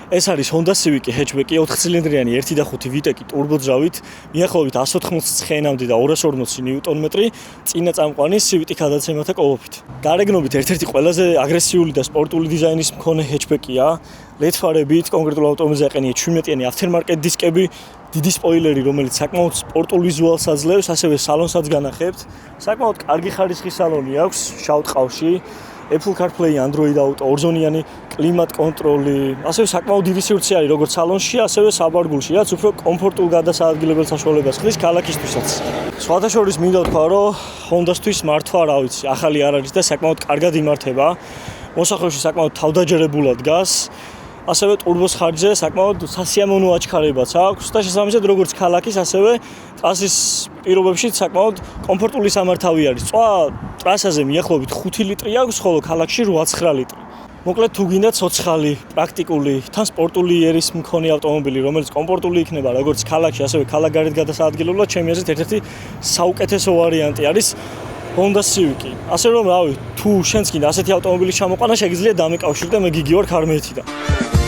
ეს არის Honda Civic hatchback 4 ცილინდრიანი 1.5 ვიტეკი ტურბოძრავით, მიახლოებით 180 ცხენამდე და 240 ნიუტონმეტრი, წინა წამყვანი Civic გადაცემათა კოლოფით. გარეგნობით ერთ-ერთი ყველაზე აგრესიული და სპორტული დიზაინის მქონე hatchback-ია. LED ფარებით, კონკრეტულ ავტომობილზე აყენია 17-იანი aftermarket დისკები, დიდი სპოილერი, რომელიც საკმაოდ სპორტულ ვიზუალს აძლევს, ასევე სალონსაც განახებთ. საკმაოდ კარგი ხარისხის სალონი აქვს, შავ ტყავში. Apple CarPlay, Android Auto, ორზონიანი კლიმატ კონტროლი, ასევე საკმაოდ დიდი სივრცე არის როგორც სალონში, ასევე საბარგულში, რაც უფრო კომფორტულ გადასაადგილებელ საშუალებას ხდის ქალაქისთვისაც. სხვათა შორის მინდა ვთქვა, რომ Honda-სთვის მართვა რა ვიცი, ახალი არ არის და საკმაოდ კარგად იმართება. მოსახლეში საკმაოდ თავდაჯერებულად დგას. ასევე ტურბოს ხარჯზე საკმაოდ სასიამოვნო აჩქარებაც აქვს და შესაბამისად როგორც ქალაქის, ასევე ტრასის პირობებში საკმაოდ კომფორტული სამართავი არის. წვა ტრასაზე მიახლოებით 5 ლიტრი აქვს, ხოლო ქალაქში 8-9 ლიტრი. მოკლედ თუ გინდა ცოცხალი, პრაქტიკული, თან სპორტული ერის მქონე ავტომობილი, რომელიც კომფორტული იქნება როგორც ქალაქში, ასევე ქალაქგარეთ გადასაადგილებლად, ჩემი აზრით ერთ-ერთი საუკეთესო ვარიანტი არის Honda Civic. ასე რომ, რავი, თუ შენც გინდა ასეთი ავტომობილის ჩამოყვანა, შეგიძლია დამეკავშირდე, მე გიგი ვარ ქარმეთიდან.